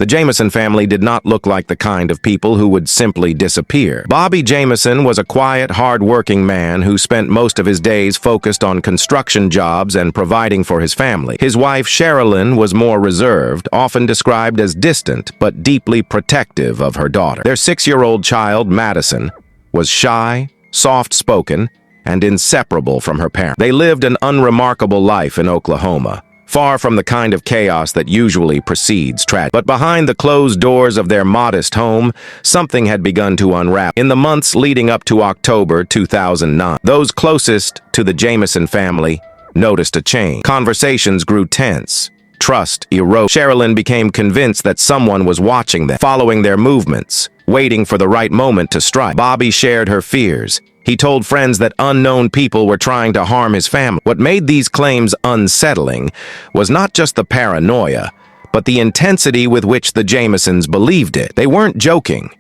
The Jamison family did not look like the kind of people who would simply disappear. Bobby Jamison was a quiet, hard-working man who spent most of his days focused on construction jobs and providing for his family. His wife, Sherilyn, was more reserved, often described as distant, but deeply protective of her daughter. Their 6-year-old child, Madison, was shy, soft-spoken, and inseparable from her parents. They lived an unremarkable life in Oklahoma, far from the kind of chaos that usually precedes tragedy. But behind the closed doors of their modest home, something had begun to unravel. In the months leading up to October 2009, those closest to the Jamison family noticed a change. Conversations grew tense. Trust eroded. Sherilyn became convinced that someone was watching them, following their movements, waiting for the right moment to strike. Bobby shared her fears. He told friends that unknown people were trying to harm his family. What made these claims unsettling was not just the paranoia, but the intensity with which the Jamisons believed it. They weren't joking.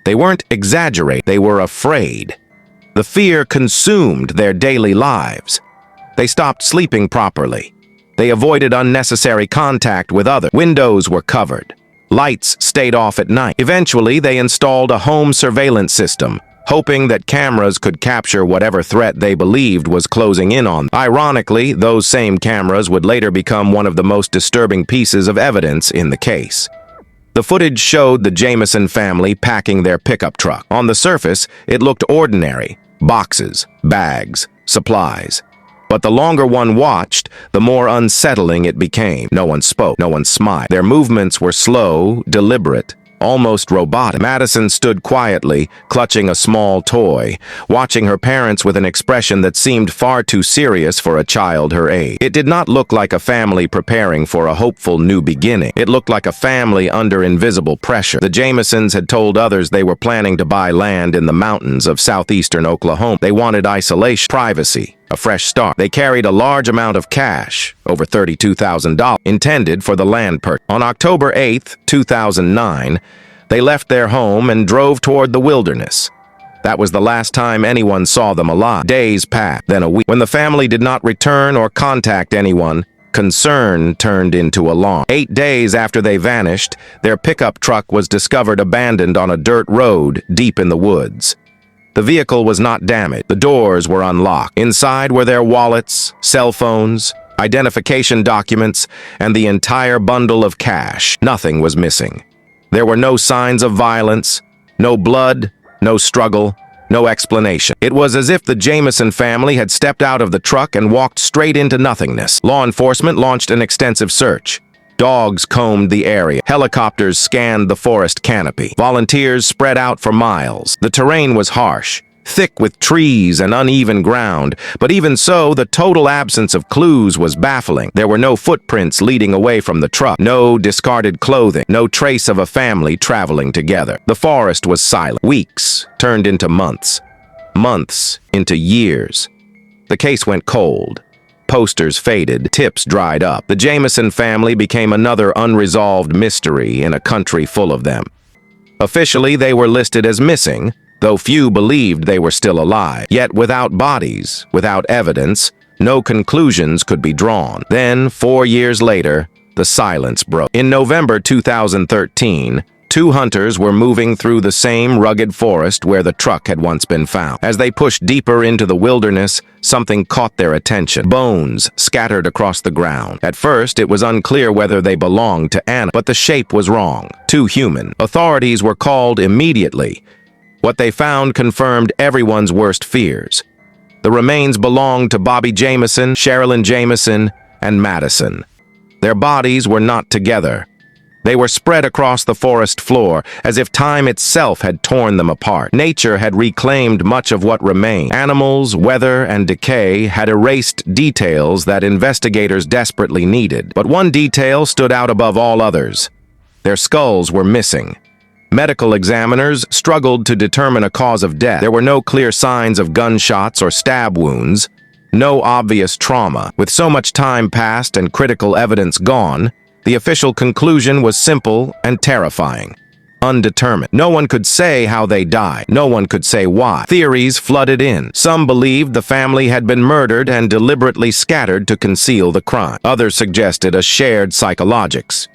They weren't exaggerating. They were afraid. The fear consumed their daily lives. They stopped sleeping properly. They avoided unnecessary contact with others. Windows were covered. Lights stayed off at night. Eventually, they installed a home surveillance system, hoping that cameras could capture whatever threat they believed was closing in on them. Ironically, those same cameras would later become one of the most disturbing pieces of evidence in the case. The footage showed the Jamison family packing their pickup truck. On the surface, it looked ordinary: boxes, bags, supplies. But the longer one watched, the more unsettling it became. No one spoke, no one smiled. Their movements were slow, deliberate, almost robotic. Madison stood quietly, clutching a small toy, watching her parents with an expression that seemed far too serious for a child her age. It did not look like a family preparing for a hopeful new beginning. It looked like a family under invisible pressure. The Jamisons had told others they were planning to buy land in the mountains of southeastern Oklahoma. They wanted isolation, privacy, a fresh start. They carried a large amount of cash, over $32,000, intended for the land purchase. On October 8, 2009, they left their home and drove toward the wilderness. That was the last time anyone saw them alive. Days passed, then a week. When the family did not return or contact anyone, concern turned into alarm. 8 days after they vanished, their pickup truck was discovered abandoned on a dirt road deep in the woods. The vehicle was not damaged. The doors were unlocked. Inside were their wallets, cell phones, identification documents, and the entire bundle of cash. Nothing was missing. There were no signs of violence, no blood, no struggle, no explanation. It was as if the Jamison family had stepped out of the truck and walked straight into nothingness. Law enforcement launched an extensive search. Dogs combed the area. Helicopters scanned the forest canopy. Volunteers spread out for miles. The terrain was harsh, thick with trees and uneven ground, but even so, the total absence of clues was baffling. There were no footprints leading away from the truck, no discarded clothing, no trace of a family traveling together. The forest was silent. Weeks turned into months, months into years. The case went cold. Posters faded, tips dried up. The Jamison family became another unresolved mystery in a country full of them. Officially, they were listed as missing, though few believed they were still alive. Yet without bodies, without evidence, no conclusions could be drawn. Then, 4 years later, the silence broke. In November 2013, 2 hunters were moving through the same rugged forest where the truck had once been found. As they pushed deeper into the wilderness, something caught their attention. Bones scattered across the ground. At first, it was unclear whether they belonged to animals, but the shape was wrong, too human. Authorities were called immediately. What they found confirmed everyone's worst fears. The remains belonged to Bobby Jamison, Sherilyn Jamison, and Madison. Their bodies were not together. They were spread across the forest floor, as if time itself had torn them apart. Nature had reclaimed much of what remained. Animals, weather, and decay had erased details that investigators desperately needed. But one detail stood out above all others. Their skulls were missing. Medical examiners struggled to determine a cause of death. There were no clear signs of gunshots or stab wounds, no obvious trauma. With so much time passed and critical evidence gone, the official conclusion was simple and terrifying: undetermined. No one could say how they died. No one could say why. Theories flooded in. Some believed the family had been murdered and deliberately scattered to conceal the crime. Others suggested a shared psychologics.